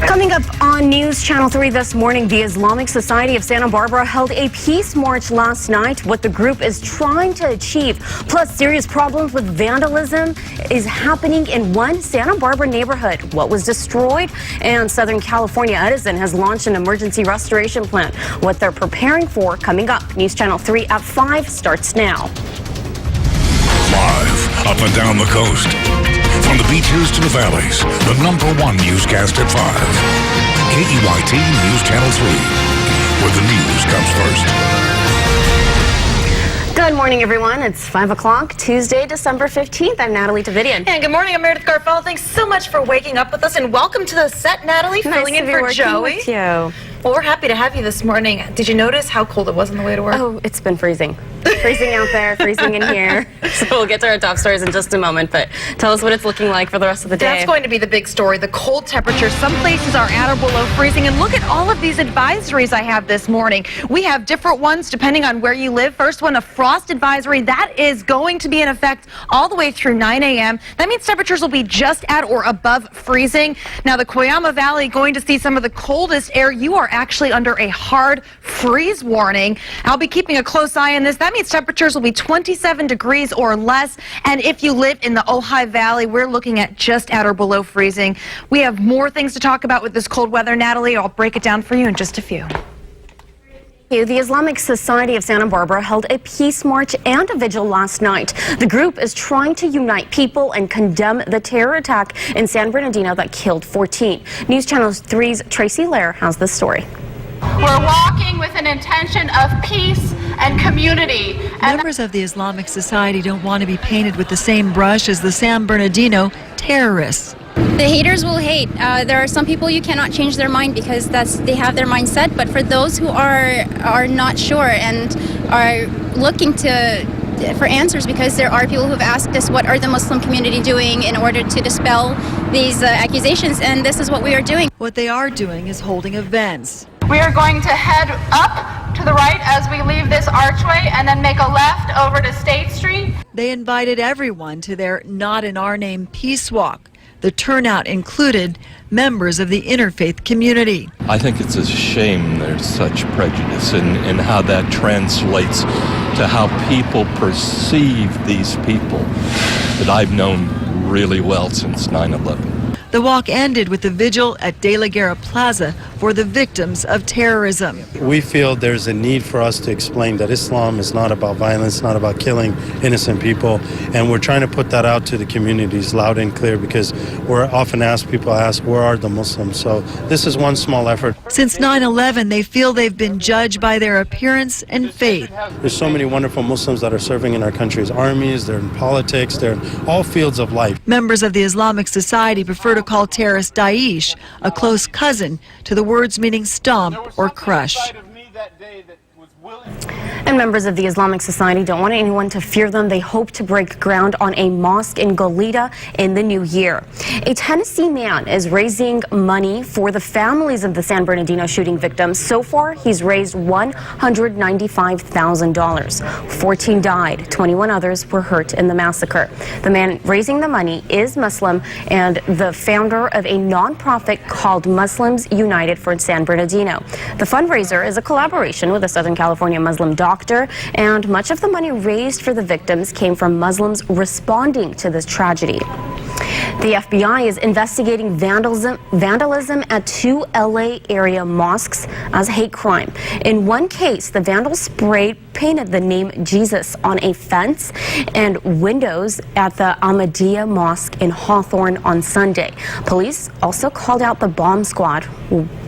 Coming up on News Channel 3 this morning, the Islamic Society of Santa Barbara held a peace march last night. What the group is trying to achieve, plus serious problems with vandalism is happening in one Santa Barbara neighborhood. What was destroyed? And Southern California Edison has launched an emergency restoration plan. What they're preparing for coming up. News Channel 3 at 5 starts now. Live up and down the coast. From the beaches to the valleys, the #1 newscast at 5. KEYT News Channel 3, where the news comes first. Good morning, everyone. It's 5 o'clock, Tuesday, December 15th. I'm Nataly Tavidian. And good morning, I'm Meredith Garfell. Thanks so much for waking up with us, and welcome to the set, Natalie. Nice filling in for Joey. With you. Well, we're happy to have you this morning. Did you notice how cold it was on the way to work? Oh, it's been freezing. Freezing out there, freezing in here. So we'll get to our top stories in just a moment, but tell us what it's looking like for the rest of the day. That's going to be the big story, the cold temperatures. Some places are at or below freezing, and look at all of these advisories I have this morning. We have different ones depending on where you live. First one, a frost advisory. That is going to be in effect all the way through 9 a.m. That means temperatures will be just at or above freezing. Now, the Coyama Valley going to see some of the coldest air. You are actually under a hard freeze warning. I'll be keeping a close eye on this. That means temperatures will be 27 degrees or less. And if you live in the Ojai Valley, we're looking at just at or below freezing. We have more things to talk about with this cold weather, Natalie. I'll break it down for you in just a few. The Islamic Society of Santa Barbara held a peace march and a vigil last night. The group is trying to unite people and condemn the terror attack in San Bernardino that killed 14. News Channel 3's Tracy Lair has the story. We're walking with an intention of peace and community. Members of the Islamic Society don't want to be painted with the same brush as the San Bernardino terrorists. The haters will hate. There are some people you cannot change their mind because they have their mindset. But for those who are not sure and are looking for answers, because there are people who have asked us, what are the Muslim community doing in order to dispel these accusations? And this is what we are doing. What they are doing is holding events. We are going to head up to the right as we leave this archway and then make a left over to State Street. They invited everyone to their Not in Our Name peace walk. The turnout included members of the interfaith community. I think it's a shame there's such prejudice in how that translates to how people perceive these people that I've known really well since 9/11. The walk ended with a vigil at De La Guerra Plaza for the victims of terrorism. We feel there's a need for us to explain that Islam is not about violence, not about killing innocent people, and we're trying to put that out to the communities loud and clear, because we're often asked, people ask, where are the Muslims? So this is one small effort. Since 9/11, they feel they've been judged by their appearance and faith. There's so many wonderful Muslims that are serving in our country's armies, they're in politics, they're in all fields of life. Members of the Islamic Society prefer to call terrorist Daesh, a close cousin to the words meaning stomp or crush. And members of the Islamic Society don't want anyone to fear them. They hope to break ground on a mosque in Goleta in the new year. A Tennessee man is raising money for the families of the San Bernardino shooting victims. So far, he's raised $195,000. 14 died. 21 others were hurt in the massacre. The man raising the money is Muslim and the founder of a nonprofit called Muslims United for San Bernardino. The fundraiser is a collaboration with a Southern California Muslim doctor, and much of the money raised for the victims came from Muslims responding to this tragedy. The FBI is investigating vandalism at 2 LA area mosques as hate crime. In one case, the vandals painted the name Jesus on a fence and windows at the Ahmadiyya Mosque in Hawthorne on Sunday. Police also called out the bomb squad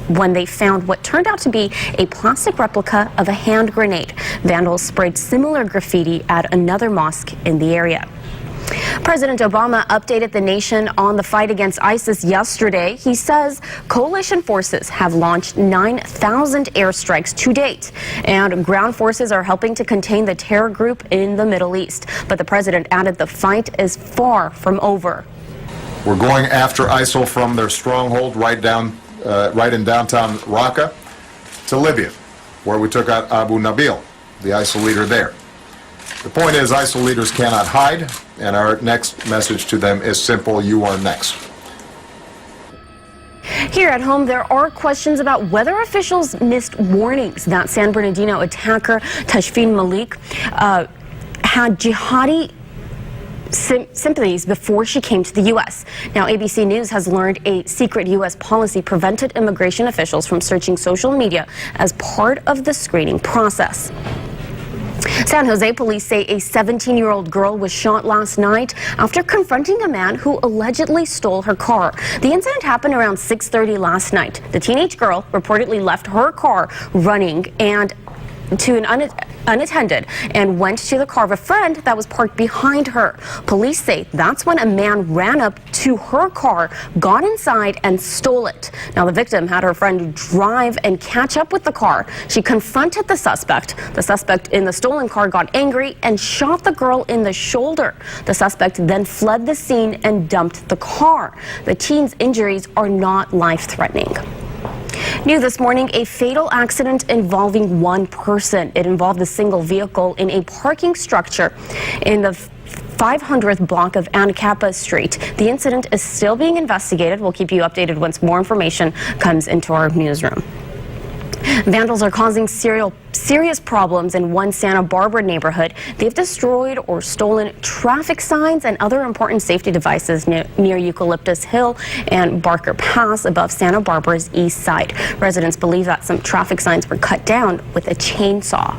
when they found what turned out to be a plastic replica of a hand grenade. Vandals sprayed similar graffiti at another mosque in the area. President Obama updated the nation on the fight against ISIS yesterday. He says coalition forces have launched 9,000 airstrikes to date, and ground forces are helping to contain the terror group in the Middle East. But the president added the fight is far from over. We're going after ISIL from their stronghold right in downtown Raqqa to Libya, where we took out Abu Nabil, the ISIL leader there. The point is, ISIL leaders cannot hide, and our next message to them is simple: you are next. Here at home, there are questions about whether officials missed warnings that San Bernardino attacker Tashfeen Malik had jihadi sympathies before she came to the U.S. Now, ABC News has learned a secret U.S. policy prevented immigration officials from searching social media as part of the screening process. San Jose police say a 17-year-old girl was shot last night after confronting a man who allegedly stole her car. The incident happened around 6:30 last night. The teenage girl reportedly left her car running and to an unattended and went to the car of a friend that was parked behind her. Police say that's when a man ran up to her car, got inside, and stole it. Now, the victim had her friend drive and catch up with the car. She confronted the suspect. The suspect in the stolen car got angry and shot the girl in the shoulder. The suspect then fled the scene and dumped the car. The teen's injuries are not life-threatening. New this morning, a fatal accident involving one person. It involved a single vehicle in a parking structure in the 500th block of Anacapa Street. The incident is still being investigated. We'll keep you updated once more information comes into our newsroom. Vandals are causing serious problems in one Santa Barbara neighborhood. They've destroyed or stolen traffic signs and other important safety devices near Eucalyptus Hill and Barker Pass above Santa Barbara's east side. Residents believe that some traffic signs were cut down with a chainsaw.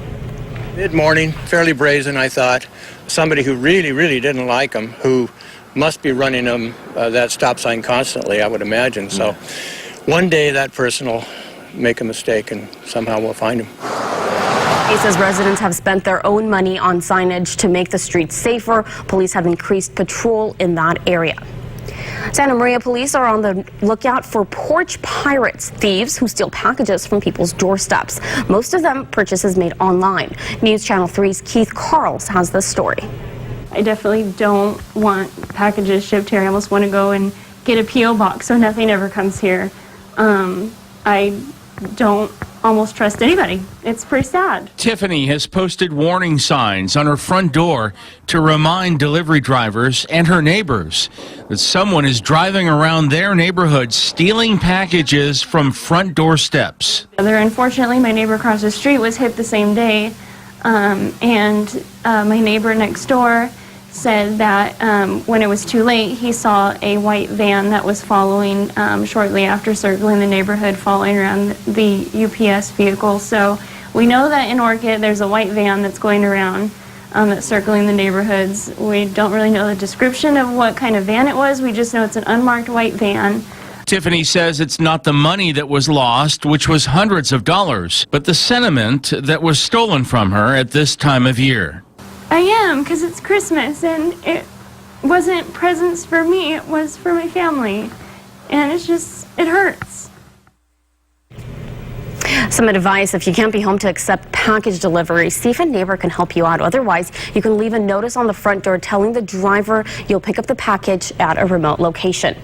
Mid-morning, fairly brazen, I thought. Somebody who really didn't like them, who must be running them that stop sign constantly, I would imagine. So one day that person will make a mistake and somehow we'll find him. He says residents have spent their own money on signage to make the streets safer. Police have increased patrol in that area. Santa Maria police are on the lookout for porch pirates, thieves who steal packages from people's doorsteps. Most of them purchases made online. News Channel 3's Keith Carls has this story. I definitely don't want packages shipped here. I almost want to go and get a P.O. box so nothing ever comes here. I don't almost trust anybody. It's pretty sad. Tiffany has posted warning signs on her front door to remind delivery drivers and her neighbors that someone is driving around their neighborhood stealing packages from front doorsteps. Unfortunately, my neighbor across the street was hit the same day, and my neighbor next door said that when it was too late, he saw a white van that was following shortly after, circling the neighborhood, following around the UPS vehicle. So we know that in Orchid there's a white van that's going around that's circling the neighborhoods. We don't really know the description of what kind of van it was. We just know it's an unmarked white van. Tiffany says it's not the money that was lost, which was hundreds of dollars, but the sentiment that was stolen from her at this time of year. I am, because it's Christmas, and it wasn't presents for me, it was for my family. And it's just, it hurts. Some advice: if you can't be home to accept package delivery, see if a neighbor can help you out. Otherwise, you can leave a notice on the front door telling the driver you'll pick up the package at a remote location.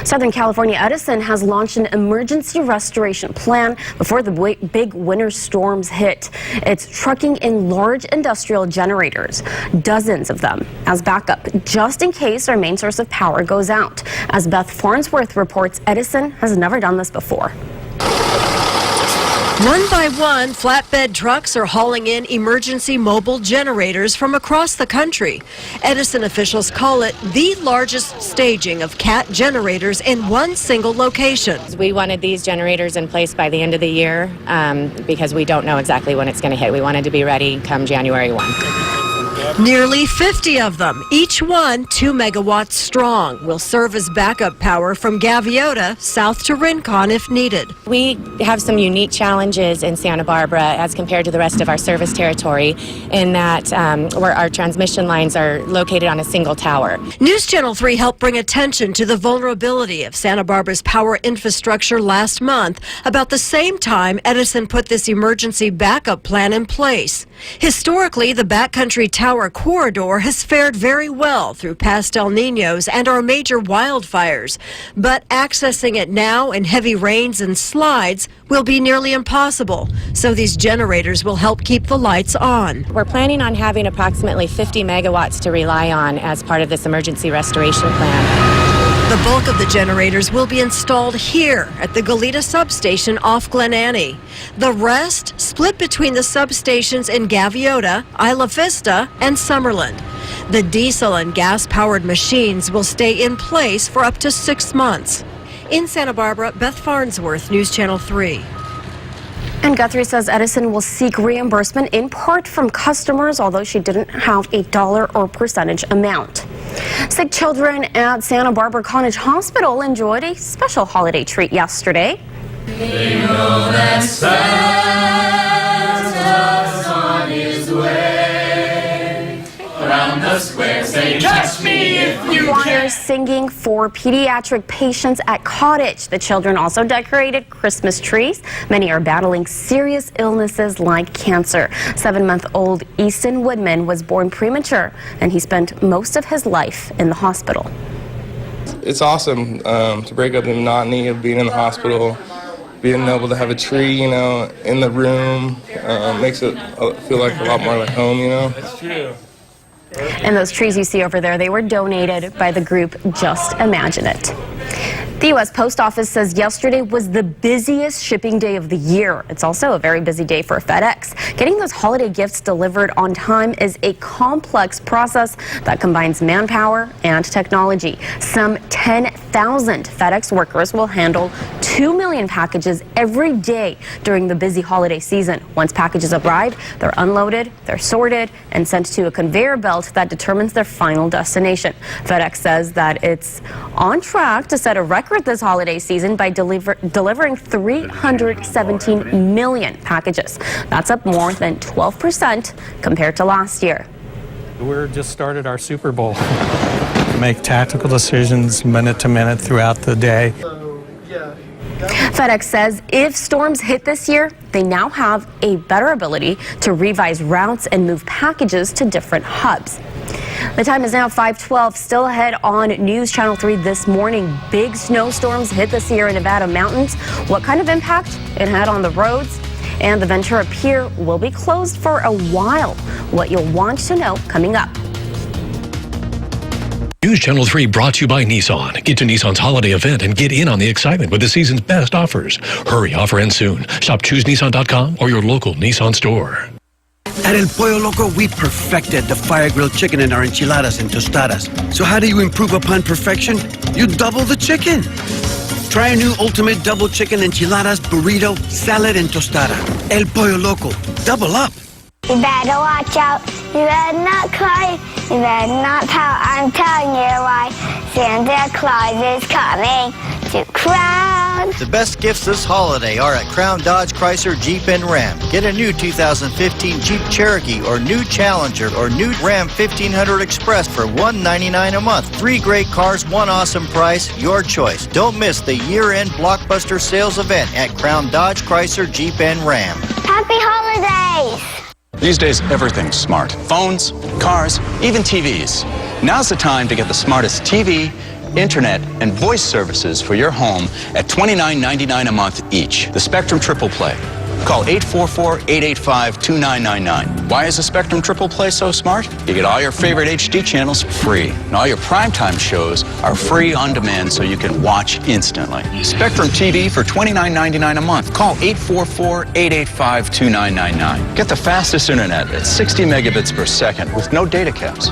Southern California Edison has launched an emergency restoration plan before the big winter storms hit. It's trucking in large industrial generators, dozens of them, as backup, just in case our main source of power goes out. As Beth Farnsworth reports, Edison has never done this before. One by one, flatbed trucks are hauling in emergency mobile generators from across the country. Edison officials call it the largest staging of KEYT generators in one single location. We wanted these generators in place by the end of the year because we don't know exactly when it's going to hit. We wanted to be ready come January 1. Nearly 50 of them, each one 2 megawatts strong, will serve as backup power from Gaviota south to Rincon if needed. We have some unique challenges in Santa Barbara as compared to the rest of our service territory in that where our transmission lines are located on a single tower. News Channel 3 helped bring attention to the vulnerability of Santa Barbara's power infrastructure last month. About the same time, Edison put this emergency backup plan in place. Historically, the backcountry tower corridor has fared very well through past El Niños and our major wildfires. But accessing it now in heavy rains and slides will be nearly impossible. So these generators will help keep the lights on. We're planning on having approximately 50 megawatts to rely on as part of this emergency restoration plan. The bulk of the generators will be installed here at the Goleta substation off Glen Annie. The rest split between the substations in Gaviota, Isla Vista, and Summerland. The diesel and gas-powered machines will stay in place for up to 6 months. In Santa Barbara, Beth Farnsworth, News Channel 3. And Guthrie says Edison will seek reimbursement in part from customers, although she didn't have a dollar or percentage amount. Sick children at Santa Barbara College Hospital enjoyed a special holiday treat yesterday. They know that Santa's on his way. Around the square, say, touch me if you Choir can. singing for pediatric patients at Cottage. The children also decorated Christmas trees. Many are battling serious illnesses like cancer. 7-month-old Easton Woodman was born premature, and he spent most of his life in the hospital. It's awesome to break up the monotony of being in the hospital. Being able to have a tree, in the room makes it feel like a lot more like home, That's true. And those trees you see over there, they were donated by the group Just Imagine It. The U.S. Post Office says yesterday was the busiest shipping day of the year. It's also a very busy day for FedEx. Getting those holiday gifts delivered on time is a complex process that combines manpower and technology. Some 10,000 FedEx workers will handle 2 million packages every day during the busy holiday season. Once packages arrive, they're unloaded, they're sorted, and sent to a conveyor belt that determines their final destination. FedEx says that it's on track to set a record this holiday season by delivering 317 million packages. That's up more than 12% compared to last year. We're just started our Super Bowl. Make tactical decisions minute to minute throughout the day. FedEx says if storms hit this year, they now have a better ability to revise routes and move packages to different hubs. The time is now 5:12, still ahead on News Channel 3 this morning. Big snowstorms hit the Sierra Nevada mountains. What kind of impact it had on the roads? And the Ventura Pier will be closed for a while. What you'll want to know coming up. News Channel 3 brought to you by Nissan. Get to Nissan's holiday event and get in on the excitement with the season's best offers. Hurry, offer ends soon. Shop ChooseNissan.com or your local Nissan store. At El Pollo Loco, we perfected the fire-grilled chicken in our enchiladas and tostadas. So how do you improve upon perfection? You double the chicken. Try a new ultimate double chicken enchiladas, burrito, salad, and tostada. El Pollo Loco. Double up. You better watch out. You better not cry. You better not pout. I'm telling you why. Santa Claus is coming to Crown. The best gifts this holiday are at Crown Dodge Chrysler Jeep and Ram. Get a new 2015 Jeep Cherokee or new Challenger or new Ram 1500 Express for $199 a month. 3 great cars, 1 awesome price, your choice. Don't miss the year-end blockbuster sales event at Crown Dodge Chrysler Jeep and Ram. Happy holidays. These days, everything's smart. Phones, cars, even TVs. Now's the time to get the smartest TV, internet, and voice services for your home at $29.99 a month each. The Spectrum Triple Play. Call 844-885-2999. Why is the Spectrum Triple Play so smart? You get all your favorite HD channels free, and all your primetime shows are free on demand so you can watch instantly. Spectrum TV for $29.99 a month. Call 844-885-2999. Get the fastest internet at 60 megabits per second with no data caps.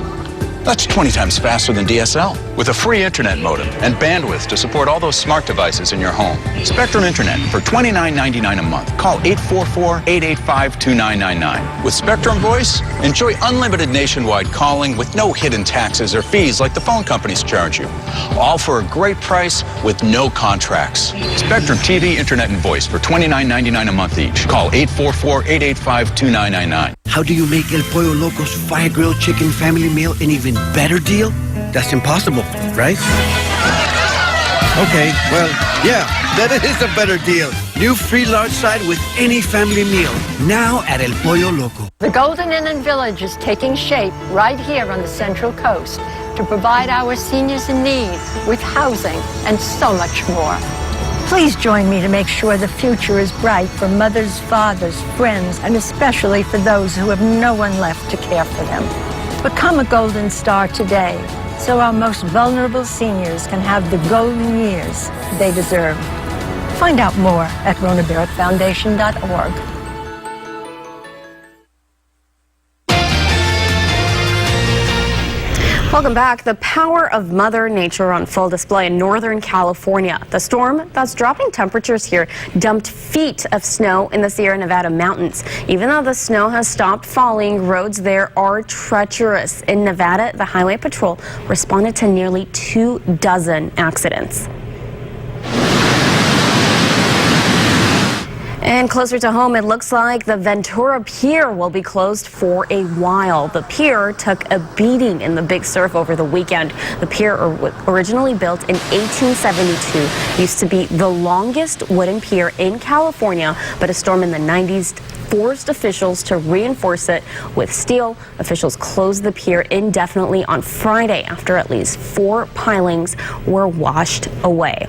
That's 20 times faster than DSL, with a free internet modem and bandwidth to support all those smart devices in your home. Spectrum Internet for $29.99 a month. Call 844-885-2999. With Spectrum Voice, enjoy unlimited nationwide calling with no hidden taxes or fees like the phone companies charge you. All for a great price with no contracts. Spectrum TV, Internet, and Voice for $29.99 a month each. Call 844-885-2999. How do you make El Pollo Loco's fire-grilled chicken family meal an even better deal? That's impossible, right? Okay, well, yeah, that is a better deal. New free large side with any family meal. Now at El Pollo Loco. The Golden Inn Village is taking shape right here on the Central Coast to provide our seniors in need with housing and so much more. Please join me to make sure the future is bright for mothers, fathers, friends, and especially for those who have no one left to care for them. Become a Golden Star today. so our most vulnerable seniors can have the golden years they deserve. Find out more at ronabarrettfoundation.org. Welcome back. The power of Mother Nature on full display in Northern California. The storm that's dropping temperatures here dumped feet of snow in the Sierra Nevada mountains. Even though the snow has stopped falling, roads there are treacherous. In Nevada, the Highway Patrol responded to nearly 24 accidents. And closer to home, it looks like the Ventura Pier will be closed for a while. The pier took a beating in the big surf over the weekend. The pier, originally built in 1872, used to be the longest wooden pier in California, but a storm in the 90s forced officials to reinforce it with steel. Officials closed the pier indefinitely on Friday after at least 4 pilings were washed away.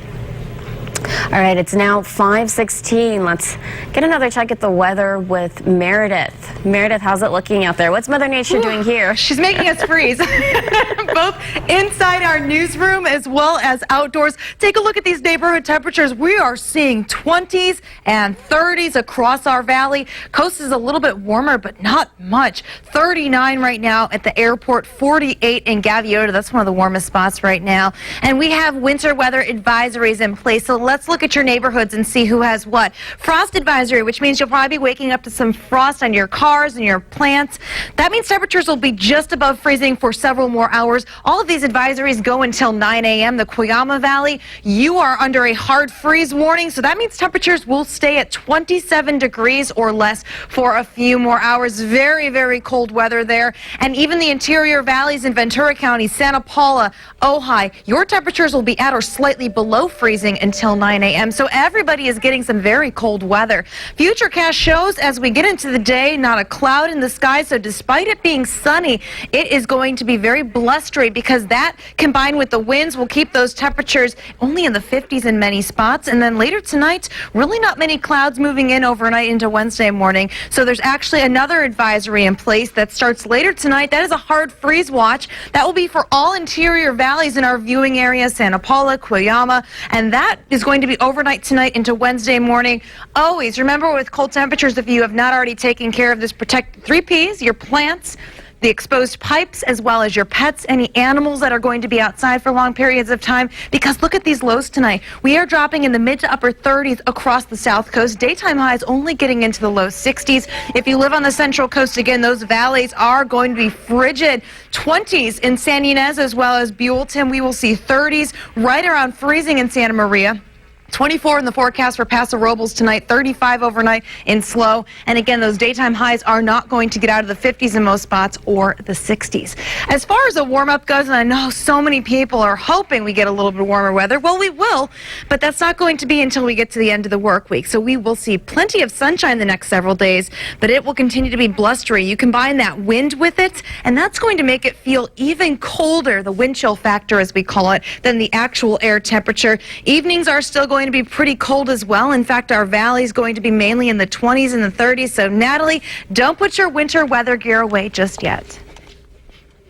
All right, it's now 5:16. Let's get another check at the weather with Meredith. Meredith, how's it looking out there? What's Mother Nature doing here? She's making us freeze, both inside our newsroom as well as outdoors. Take a look at these neighborhood temperatures. We are seeing 20s and 30s across our valley. Coast is a little bit warmer, but not much. 39 right now at the airport, 48 in Gaviota. That's one of the warmest spots right now. And we have winter weather advisories in place. So let's look at your neighborhoods and see who has what. Frost advisory, which means you'll probably be waking up to some frost on your cars and your plants. That means temperatures will be just above freezing for several more hours. All of these advisories go until 9 a.m. The Cuyama Valley, you are under a hard freeze warning, so that means temperatures will stay at 27 degrees or less for a few more hours. Very, very cold weather there. And even the interior valleys in Ventura County, Santa Paula, Ojai, your temperatures will be at or slightly below freezing until 9 a.m. So everybody is getting some very cold weather. Futurecast shows as we get into the day, not a cloud in the sky. So despite it being sunny, it is going to be very blustery because that combined with the winds will keep those temperatures only in the 50s in many spots. And then later tonight, really not many clouds moving in overnight into Wednesday morning. So there's actually another advisory in place that starts later tonight. That is a hard freeze watch. That will be for all interior valleys in our viewing area, Santa Paula, Cuyama, and that is going to be overnight tonight into Wednesday morning. Always remember, with cold temperatures, if you have not already taken care of this, protect 3 Ps, your plants, the exposed pipes, as well as your pets, any animals that are going to be outside for long periods of time, because look at these lows tonight. We are dropping in the mid to upper 30s across the south coast. Daytime highs only getting into the low 60s. If you live on the central coast, again, those valleys are going to be frigid. 20s in San Ynez as well as Buellton. We will see 30s right around freezing in Santa Maria. 24 in the forecast for Paso Robles tonight, 35 overnight in Slow. And again, those daytime highs are not going to get out of the 50s in most spots or the 60s. As far as the warm-up goes, and I know so many people are hoping we get a little bit warmer weather. Well, we will, but that's not going to be until we get to the end of the work week. So we will see plenty of sunshine the next several days, but it will continue to be blustery. You combine that wind with it, and that's going to make it feel even colder, the wind chill factor as we call it, than the actual air temperature. Evenings are still going to be pretty cold as well. In fact, our valley is going to be mainly in the 20s and the 30s. So, Natalie, don't put your winter weather gear away just yet.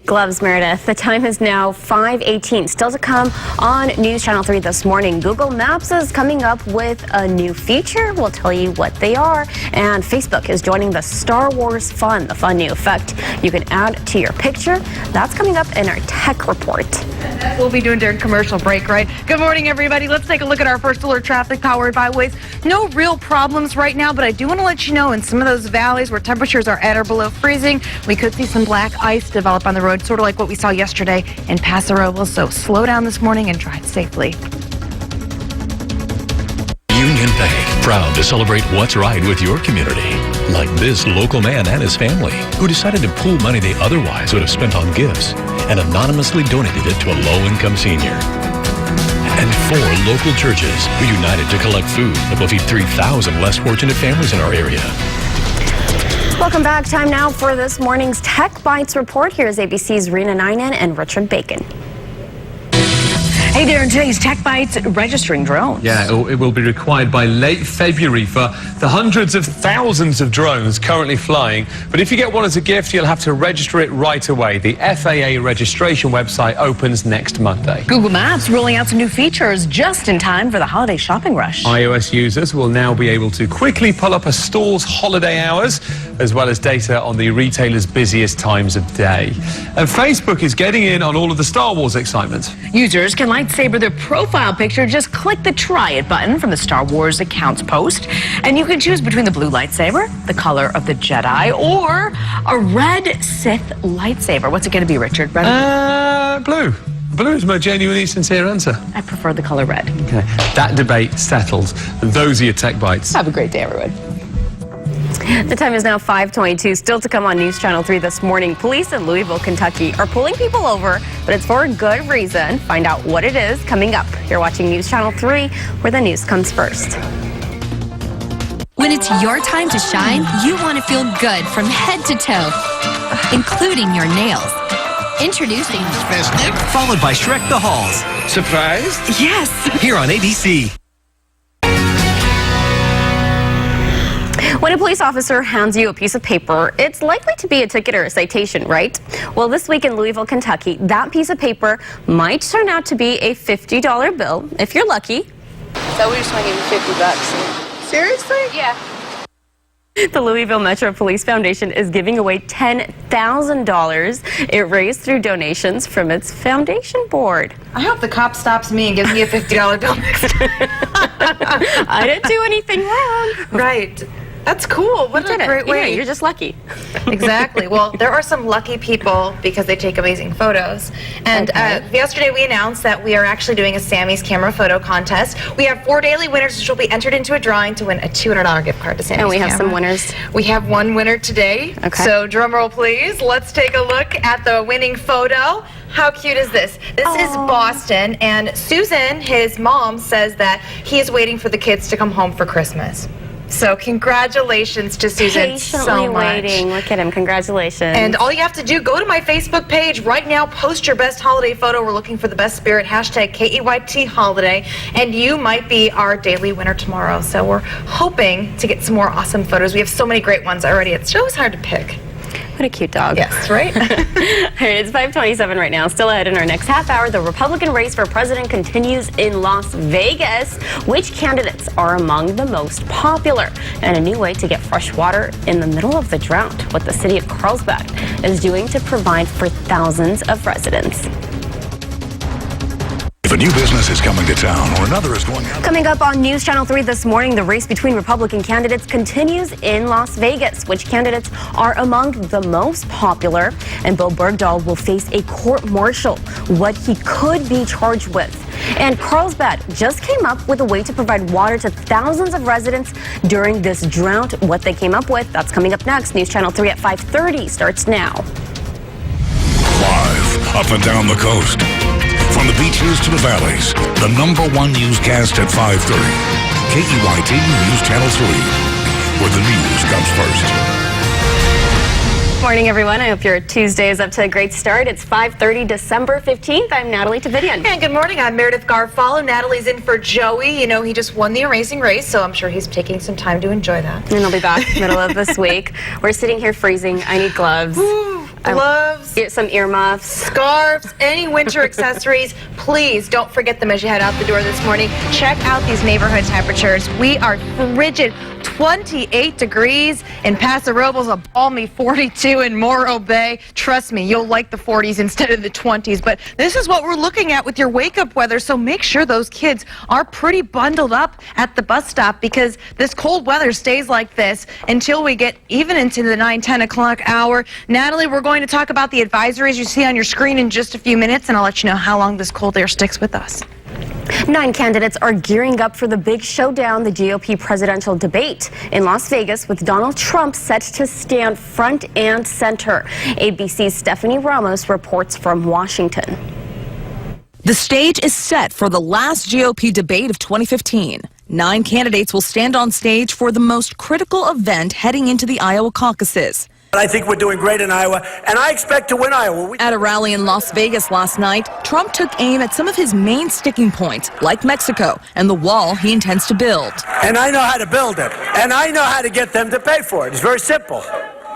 Gloves, Meredith. The time is now 5:18. Still to come on News Channel 3 this morning. Google Maps is coming up with a new feature. We'll tell you what they are. And Facebook is joining the Star Wars fun, the fun new effect you can add to your picture. That's coming up in our tech report. We'll be doing during commercial break, right? Good morning, everybody. Let's take a look at our first alert traffic powered by Waze. No real problems right now, but I do want to let you know in some of those valleys where temperatures are at or below freezing, we could see some black ice develop on the road, sort of like what we saw yesterday in Paso Robles. So slow down this morning and drive safely. Union Bank, proud to celebrate what's right with your community. Like this local man and his family who decided to pool money they otherwise would have spent on gifts and anonymously donated it to a low-income senior. And 4 local churches who united to collect food that will feed 3,000 less fortunate families in our area. Welcome back. Time now for this morning's Tech Bites report. Here's ABC's Rena Ninan and Richard Bacon. Hey there, in today's Tech Bites, registering drones. Yeah, it will be required by late February for the hundreds of thousands of drones currently flying. But if you get one as a gift, you'll have to register it right away. The FAA registration website opens next Monday. Google Maps rolling out some new features just in time for the holiday shopping rush. iOS users will now be able to quickly pull up a store's holiday hours, as well as data on the retailer's busiest times of day. And Facebook is getting in on all of the Star Wars excitement. Users can lightsaber their profile picture. Just click the Try It button from the Star Wars accounts post, and you can choose between the blue lightsaber, the color of the Jedi, or a red Sith lightsaber. What's it going to be, Richard? Red? Blue. Blue is my genuinely sincere answer. I prefer the color red. Okay, that debate settled. And those are your Tech Bites. Have a great day, everyone. The time is now 5:22. Still to come on News Channel 3 this morning. Police in Louisville, Kentucky are pulling people over, but it's for a good reason. Find out what it is coming up. You're watching News Channel 3, where the news comes first. When it's your time to shine, you want to feel good from head to toe, including your nails. Introducing Festive, followed by Shrek the Halls. Surprised? Yes. Here on ABC. When a police officer hands you a piece of paper, it's likely to be a ticket or a citation, right? Well, this week in Louisville, Kentucky, that piece of paper might turn out to be a $50 bill, if you're lucky. So we just want to give you $50. Seriously? Yeah. The Louisville Metro Police Foundation is giving away $10,000 it raised through donations from its foundation board. I hope the cop stops me and gives me a $50 bill next time. I didn't do anything wrong. Right. That's cool. What a great way. Yeah, you're just lucky. Exactly. Well, there are some lucky people because they take amazing photos. And yesterday we announced that we are actually doing a Sammy's Camera Photo Contest. We have 4 daily winners which will be entered into a drawing to win a $200 gift card to Sammy's And we have Camera. some winners. We have one winner today. Okay. So drum roll, please. Let's take a look at the winning photo. How cute is this? This is Boston, and Susan, his mom, says that he is waiting for the kids to come home for Christmas. So congratulations to Susan Patiently so much. waiting. Look at him. Congratulations. And all you have to do, go to my Facebook page right now, post your best holiday photo. We're looking for the best spirit, hashtag KEYT holiday, and you might be our daily winner tomorrow. So we're hoping to get some more awesome photos. We have so many great ones already. It's always hard to pick. What a cute dog. Yes, right? All right, it's 5:27 right now. Still ahead in our next half hour, the Republican race for president continues in Las Vegas. Which candidates are among the most popular? And a new way to get fresh water in the middle of the drought. What the city of Carlsbad is doing to provide for thousands of residents. If a new business is coming to town or another is going out. Coming up on News Channel 3 this morning, the race between Republican candidates continues in Las Vegas. Which candidates are among the most popular? And Bill Bergdahl will face a court-martial. What he could be charged with. And Carlsbad just came up with a way to provide water to thousands of residents during this drought. What they came up with, that's coming up next. News Channel 3 at 5:30 starts now. Live up and down the coast. From the beaches to the valleys, the #1 newscast at 5:30. KEYT News Channel 3, where the news comes first. Morning, everyone. I hope your Tuesday is up to a great start. It's 5:30, December 15th. I'm Nataly Tavidian. And good morning. I'm Meredith Garfalo. Natalie's in for Joey. You know, he just won the Amazing Race, so I'm sure he's taking some time to enjoy that. And I'll be back middle of this week. We're sitting here freezing. I need gloves. Gloves, some earmuffs, scarves, any winter accessories. Please don't forget them as you head out the door this morning. Check out these neighborhood temperatures. We are frigid. 28 degrees in Paso Robles, a balmy 42 in Morro Bay. Trust me, you'll like the 40s instead of the 20s. But this is what we're looking at with your wake-up weather, so make sure those kids are pretty bundled up at the bus stop because this cold weather stays like this until we get even into the 9-10 o'clock hour. Natalie, we're going to talk about the advisories you see on your screen in just a few minutes, and I'll let you know how long this cold air sticks with us. 9 candidates are gearing up for the big showdown, the GOP presidential debate in Las Vegas, with Donald Trump set to stand front and center. ABC's Stephanie Ramos reports from Washington. The stage is set for the last GOP debate of 2015. 9 candidates will stand on stage for the most critical event heading into the Iowa caucuses. I think we're doing great in Iowa, and I expect to win Iowa. At a rally in Las Vegas last night, Trump took aim at some of his main sticking points, like Mexico and the wall he intends to build. And I know how to build it, and I know how to get them to pay for it. It's very simple.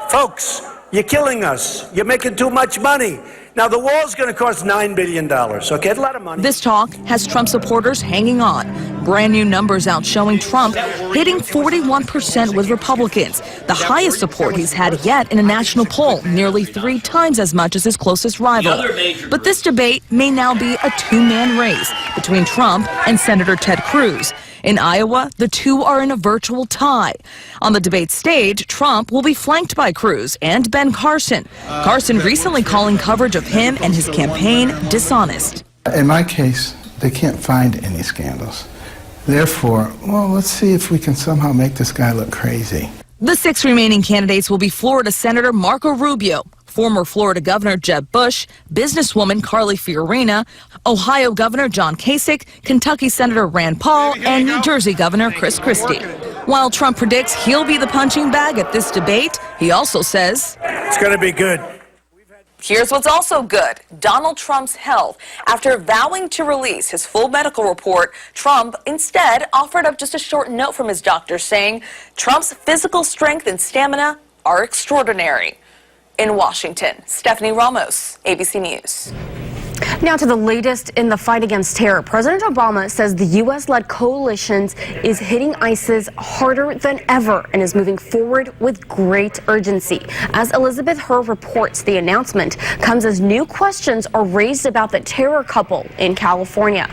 Folks, you're killing us. You're making too much money. Now, the wall's going to cost $9 billion, okay? A lot of money. This talk has Trump supporters hanging on. Brand new numbers out showing Trump hitting 41% with Republicans, the highest support he's had yet in a national poll, nearly 3 times as much as his closest rival. But this debate may now be a two-man race between Trump and Senator Ted Cruz. In Iowa, the two are in a virtual tie. On the debate stage, Trump will be flanked by Cruz and Ben Carson. Carson recently calling coverage of him and his campaign dishonest. In my case, they can't find any scandals. Therefore, well, let's see if we can somehow make this guy look crazy. The 6 remaining candidates will be Florida Senator Marco Rubio, former Florida Governor Jeb Bush, businesswoman Carly Fiorina, Ohio Governor John Kasich, Kentucky Senator Rand Paul, and New Jersey Governor Chris Christie. While Trump predicts he'll be the punching bag at this debate, he also says it's going to be good. Here's what's also good. Donald Trump's health. After vowing to release his full medical report, Trump instead offered up just a short note from his doctor saying Trump's physical strength and stamina are extraordinary. In Washington, Stephanie Ramos, ABC News. Now to the latest in the fight against terror. President Obama says the U.S.-led coalition is hitting ISIS harder than ever and is moving forward with great urgency. As Elizabeth Herr reports, the announcement comes as new questions are raised about the terror couple in California.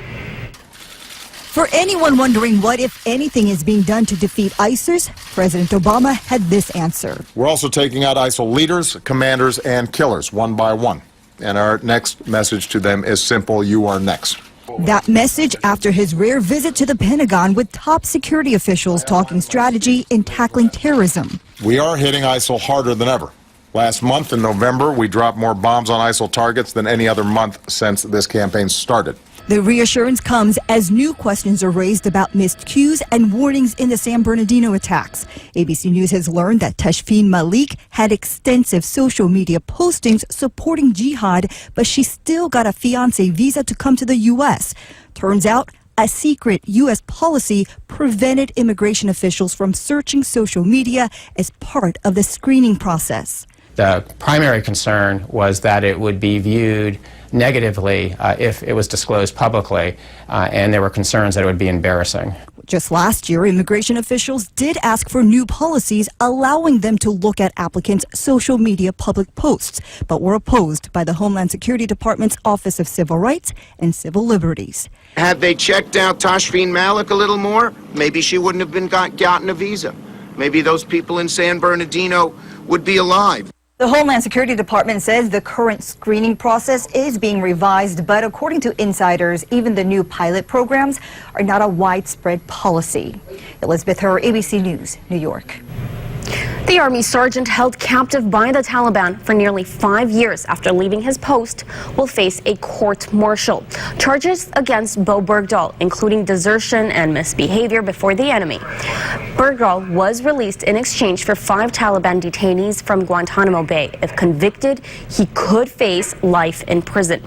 For anyone wondering what, if anything, is being done to defeat ISIS, President Obama had this answer. We're also taking out ISIL leaders, commanders, and killers one by one. And our next message to them is simple: you are next. That message after his rare visit to the Pentagon with top security officials talking strategy in tackling terrorism. We are hitting ISIL harder than ever. Last month in November, we dropped more bombs on ISIL targets than any other month since this campaign started. The reassurance comes as new questions are raised about missed cues and warnings in the San Bernardino attacks. ABC News has learned that Tashfeen Malik had extensive social media postings supporting jihad, but she still got a fiancé visa to come to the U.S. Turns out a secret U.S. policy prevented immigration officials from searching social media as part of the screening process. The primary concern was that it would be viewed negatively if it was disclosed publicly, and there were concerns that it would be embarrassing. Just last year, immigration officials did ask for new policies allowing them to look at applicants' social media public posts, but were opposed by the Homeland Security Department's Office of Civil Rights and Civil Liberties. Had they checked out Tashfeen Malik a little more, maybe she wouldn't have been gotten a visa. Maybe those people in San Bernardino would be alive. The Homeland Security Department says the current screening process is being revised, but according to insiders, even the new pilot programs are not a widespread policy. Elizabeth Herr, ABC News, New York. The Army sergeant held captive by the Taliban for nearly 5 years after leaving his post will face a court-martial. Charges against Bo Bergdahl, including desertion and misbehavior before the enemy. Bergdahl was released in exchange for 5 Taliban detainees from Guantanamo Bay. If convicted, he could face life in prison.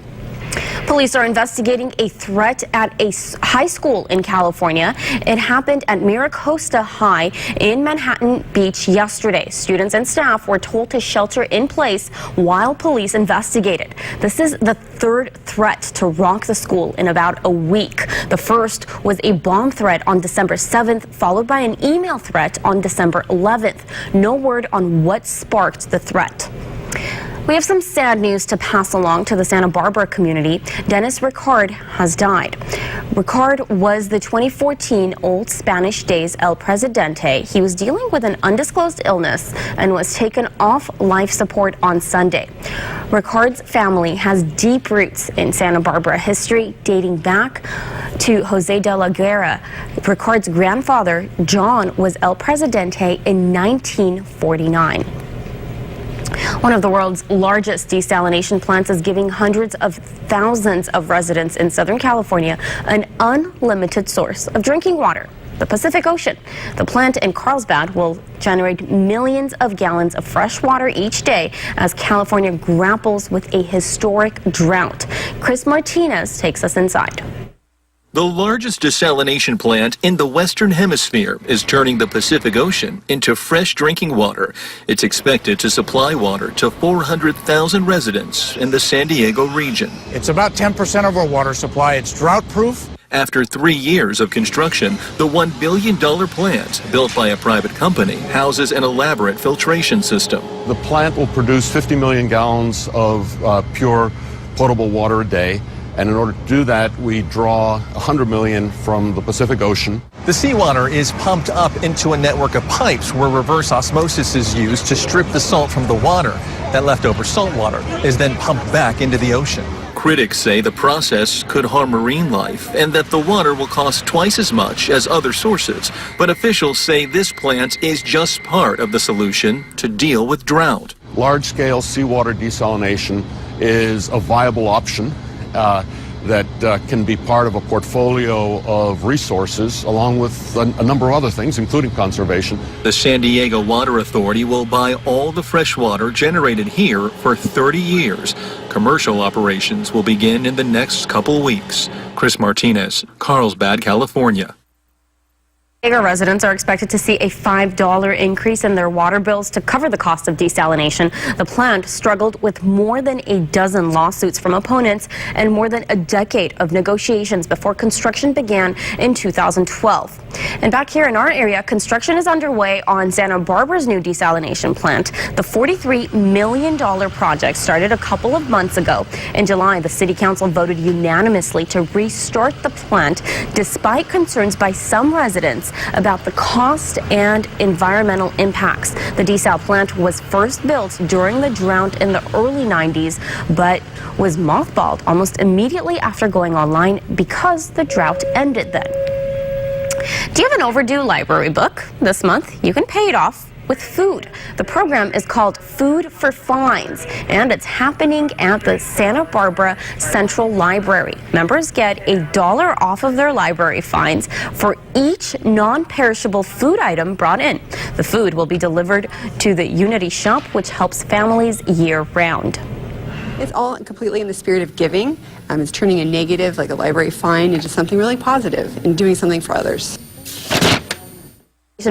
Police are investigating a threat at a high school in California. It happened at Miracosta High in Manhattan Beach yesterday. Students and staff were told to shelter in place while police investigated. This is the 3rd threat to rock the school in about a week. The first was a bomb threat on December 7th, followed by an email threat on December 11th. No word on what sparked the threat. We have some sad news to pass along to the Santa Barbara community. Dennis Ricard has died. Ricard was the 2014 Old Spanish Days El Presidente. He was dealing with an undisclosed illness and was taken off life support on Sunday. Ricard's family has deep roots in Santa Barbara history dating back to Jose de la Guerra. Ricard's grandfather, John, was El Presidente in 1949. One of the world's largest desalination plants is giving hundreds of thousands of residents in Southern California an unlimited source of drinking water. the Pacific Ocean. The plant in Carlsbad will generate millions of gallons of fresh water each day as California grapples with a historic drought. Chris Martinez takes us inside. The largest desalination plant in the Western Hemisphere is turning the Pacific Ocean into fresh drinking water. It's expected to supply water to 400,000 residents in the San Diego region. It's about 10% of our water supply. It's drought-proof. After 3 years of construction, the $1 billion plant, built by a private company, houses an elaborate filtration system. The plant will produce 50 million gallons of pure potable water a day. And in order to do that, we draw 100 million from the Pacific Ocean. The seawater is pumped up into a network of pipes where reverse osmosis is used to strip the salt from the water. That leftover salt water is then pumped back into the ocean. Critics say the process could harm marine life and that the water will cost twice as much as other sources. But officials say this plant is just part of the solution to deal with drought. Large-scale seawater desalination is a viable option that can be part of a portfolio of resources, along with a number of other things, including conservation. The San Diego Water Authority will buy all the fresh water generated here for 30 years. Commercial operations will begin in the next couple weeks. Chris Martinez, Carlsbad, California. Residents are expected to see a $5 increase in their water bills to cover the cost of desalination. The plant struggled with more than a dozen lawsuits from opponents and more than a decade of negotiations before construction began in 2012. And back here in our area, construction is underway on Santa Barbara's new desalination plant. The $43 million project started a couple of months ago. In July, the City Council voted unanimously to restart the plant despite concerns by some residents about the cost and environmental impacts. The desal plant was first built during the drought in the early 90s, but was mothballed almost immediately after going online because the drought ended then. Do you have an overdue library book this month? You can pay it off with food. The program is called Food for Fines, and it's happening at the Santa Barbara Central Library. Members get $1 off of their library fines for each non-perishable food item brought in. The food will be delivered to the Unity Shop, which helps families year-round. It's all completely in the spirit of giving. It's turning a negative, like a library fine, into something really positive and doing something for others.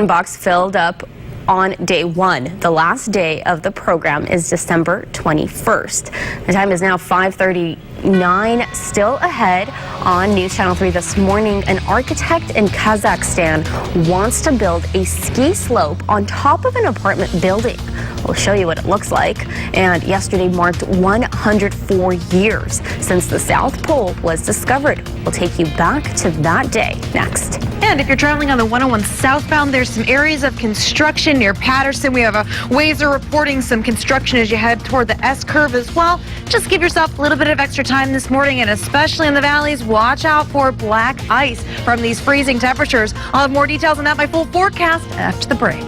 Box filled up on day one. The last day of the program is December 21st. The time is now 5:39. Still ahead on News Channel 3 this morning, an architect in Kazakhstan wants to build a ski slope on top of an apartment building. We'll show you what it looks like. And yesterday marked 104 years since the South Pole was discovered. We'll take you back to that day next. And if you're traveling on the 101 southbound, there's some areas of construction near Patterson. We have a Wazer reporting some construction as you head toward the S-curve as well. Just give yourself a little bit of extra time this morning, and especially in the valleys, watch out for black ice from these freezing temperatures. I'll have more details on that, my full forecast, after the break.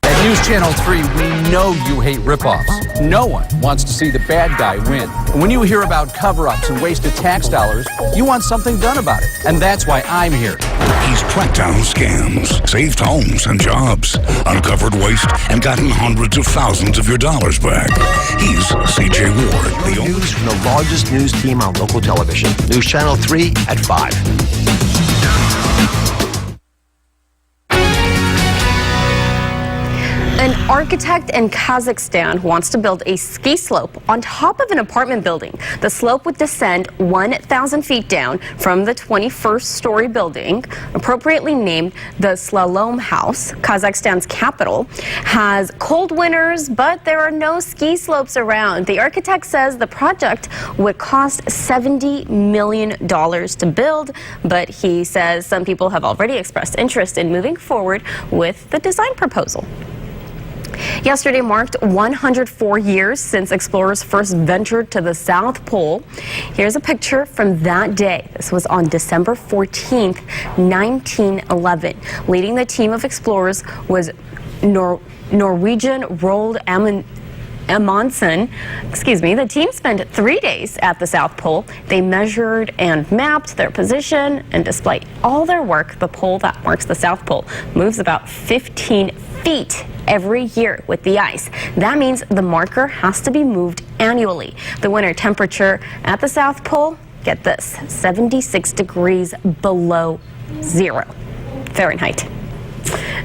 At News Channel 3, we know you hate ripoffs. No one wants to see the bad guy win. And when you hear about cover-ups and wasted tax dollars, you want something done about it. And that's why I'm here. He's tracked down scams, saved homes and jobs, uncovered waste, and gotten hundreds of thousands of your dollars back. He's CJ Ward. The news from the largest news team on local television. News Channel 3 at 5. An architect in Kazakhstan wants to build a ski slope on top of an apartment building. The slope would descend 1,000 feet down from the 21st story building, appropriately named the Slalom House. Kazakhstan's capital has cold winters, but there are no ski slopes around. The architect says the project would cost $70 million to build, but he says some people have already expressed interest in moving forward with the design proposal. Yesterday marked 104 years since explorers first ventured to the South Pole. Here's a picture from that day. This was on December 14th, 1911. Leading the team of explorers was Norwegian Roald the team spent 3 days at the South Pole. They measured and mapped their position, and despite all their work, the pole that marks the South Pole moves about 15 feet every year with the ice. That means the marker has to be moved annually. The winter temperature at the South Pole, get this, 76 degrees below zero Fahrenheit.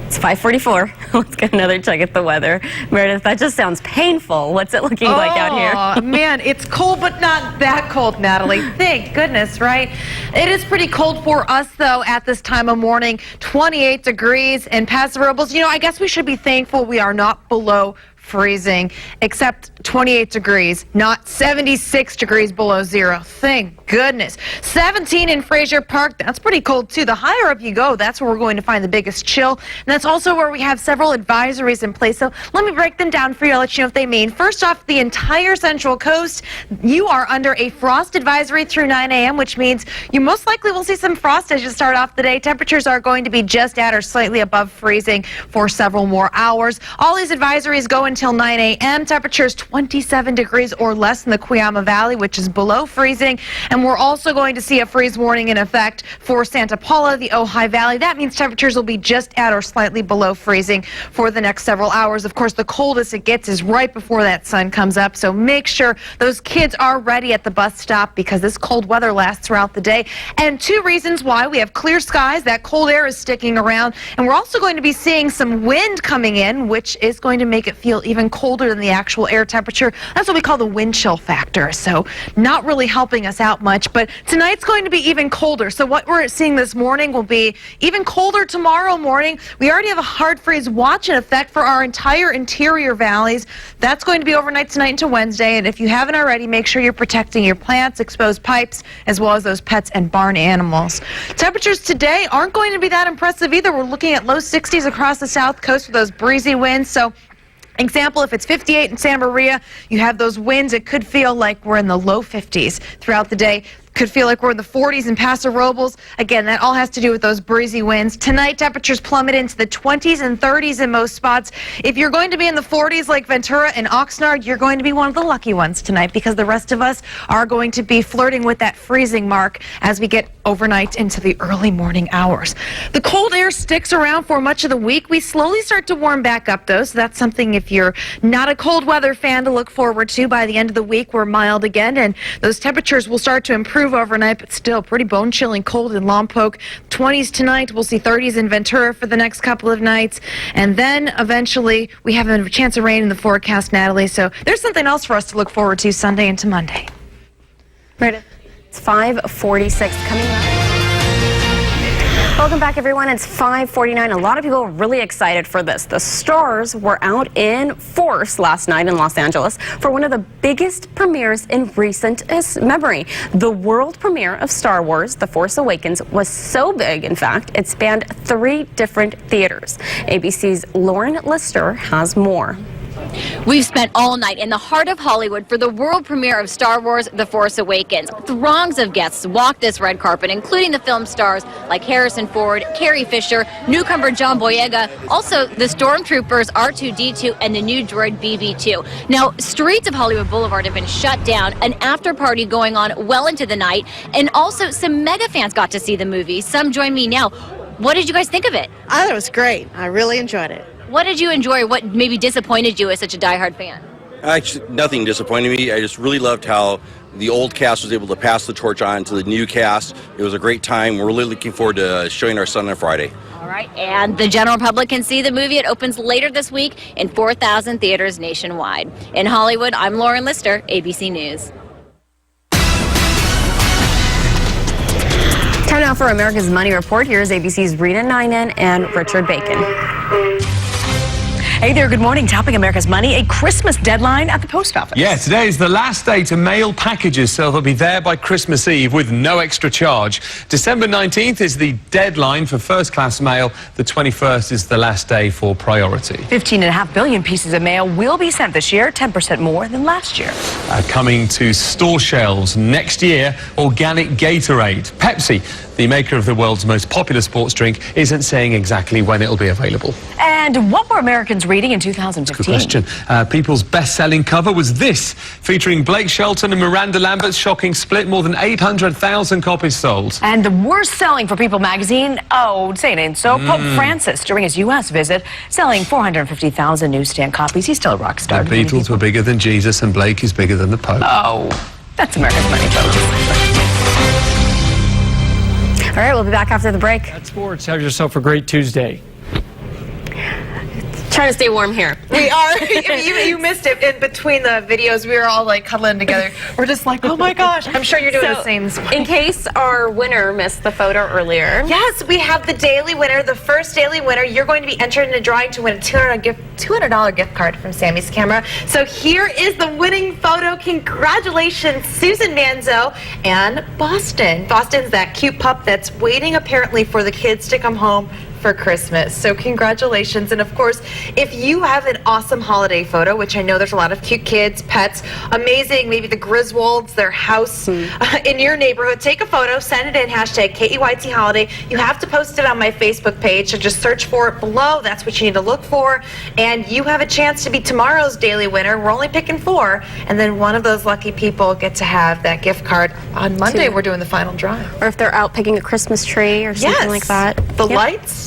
It's 5:44. Let's get another check at the weather. Meredith, that just sounds painful. What's it looking like out here? Oh, man, it's cold, but not that cold, Natalie. Thank goodness, right? It is pretty cold for us, though, at this time of morning. 28 degrees in Paso Robles. You know, I guess we should be thankful we are not below freezing, except 28 degrees, not 76 degrees below zero. Thank goodness. 17 in Frazier Park. That's pretty cold, too. The higher up you go, that's where we're going to find the biggest chill. And that's also where we have several advisories in place. So let me break them down for you. I'll let you know what they mean. First off, the entire Central Coast, you are under a frost advisory through 9 a.m., which means you most likely will see some frost as you start off the day. Temperatures are going to be just at or slightly above freezing for several more hours. All these advisories go until 9 a.m. Temperatures 27 degrees or less in the Cuyama Valley, which is below freezing. And we're also going to see a freeze warning in effect for Santa Paula, the Ojai Valley. That means temperatures will be just at or slightly below freezing for the next several hours. Of course, the coldest it gets is right before that sun comes up. So make sure those kids are ready at the bus stop because this cold weather lasts throughout the day. And two reasons why: we have clear skies, that cold air is sticking around, and we're also going to be seeing some wind coming in, which is going to make it feel even colder than the actual air temperature. That's what we call the wind chill factor. So not really helping us out much, but tonight's going to be even colder. So what we're seeing this morning will be even colder tomorrow morning. We already have a hard freeze watch in effect for our entire interior valleys. That's going to be overnight tonight into Wednesday. And if you haven't already, make sure you're protecting your plants, exposed pipes, as well as those pets and barn animals. Temperatures today aren't going to be that impressive either. We're looking at low 60s across the south coast with those breezy winds. So example, if it's 58 in Santa Maria, you have those winds. It could feel like we're in the low 50s throughout the day. Could feel like we're in the 40s in Paso Robles. Again, that all has to do with those breezy winds. Tonight, temperatures plummet into the 20s and 30s in most spots. If you're going to be in the 40s like Ventura and Oxnard, you're going to be one of the lucky ones tonight because the rest of us are going to be flirting with that freezing mark as we get overnight into the early morning hours. The cold air sticks around for much of the week. We slowly start to warm back up, though, so that's something if you're not a cold weather fan to look forward to. By the end of the week, we're mild again, and those temperatures will start to improve overnight, but still pretty bone-chilling cold in Lompoc. 20s tonight. We'll see 30s in Ventura for the next couple of nights. And then eventually we have a chance of rain in the forecast, Natalie. So there's something else for us to look forward to Sunday into Monday. Meredith, it's 5:46 coming up. Welcome back, everyone. It's 5:49. A lot of people are really excited for this. The stars were out in force last night in Los Angeles for one of the biggest premieres in recent memory. The world premiere of Star Wars: The Force Awakens was so big, in fact, it spanned 3 different theaters. ABC's Lauren Lister has more. We've spent all night in the heart of Hollywood for the world premiere of Star Wars: The Force Awakens. Throngs of guests walked this red carpet, including the film stars like Harrison Ford, Carrie Fisher, newcomer John Boyega, also the stormtroopers R2-D2 and the new droid BB-2. Now, streets of Hollywood Boulevard have been shut down, an after party going on well into the night, and also some mega fans got to see the movie. Some join me now. What did you guys think of it? I thought it was great. I really enjoyed it. What did you enjoy? What maybe disappointed you as such a diehard fan? Actually, nothing disappointed me. I just really loved how the old cast was able to pass the torch on to the new cast. It was a great time. We're really looking forward to showing our son on Friday. All right, and the general public can see the movie. It opens later this week in 4,000 theaters nationwide. In Hollywood, I'm Lauren Lister, ABC News. Time now for America's Money Report. Here's ABC's Rena Ninen and Richard Bacon. Hey there, good morning. Topping America's Money, a Christmas deadline at the post office. Yeah, today is the last day to mail packages, so they'll be there by Christmas Eve with no extra charge. December 19th is the deadline for first-class mail. The 21st is the last day for priority. 15.5 billion pieces of mail will be sent this year, 10% more than last year. Coming to store shelves next year, organic Gatorade. Pepsi, the maker of the world's most popular sports drink, isn't saying exactly when it'll be available. And what were Americans reading in 2015? Good question. People's best-selling cover was this, featuring Blake Shelton and Miranda Lambert's shocking split, more than 800,000 copies sold. And the worst selling for People magazine, oh, say it ain't so, Pope Francis during his U.S. visit, selling 450,000 newsstand copies. He's still a rock star. The Beatles were bigger than Jesus, and Blake is bigger than the Pope. Oh, that's America's money, folks. All right, we'll be back after the break. That's sports. Have yourself a great Tuesday. Trying to stay warm here. We are. You missed it. In between the videos, we were all like cuddling together. We're just like, oh my gosh. I'm sure you're doing the same. In case our winner missed the photo earlier. Yes, we have the daily winner, the first daily winner. You're going to be entered in a drawing to win a $200 gift card from Sammy's Camera. So here is the winning photo. Congratulations, Susan Manzo and Boston. Boston's that cute pup that's waiting apparently for the kids to come home for Christmas. So congratulations. And of course, if you have an awesome holiday photo, which I know there's a lot of cute kids, pets, amazing, maybe the Griswolds, their house in your neighborhood, take a photo, send it in, hashtag KEYT holiday. You have to post it on my Facebook page, so just search for it below. That's what you need to look for. And you have a chance to be tomorrow's daily winner. We're only picking 4, and then one of those lucky people get to have that gift card. On Monday, we're doing the final drawing. Or if they're out picking a Christmas tree or something like that. The lights.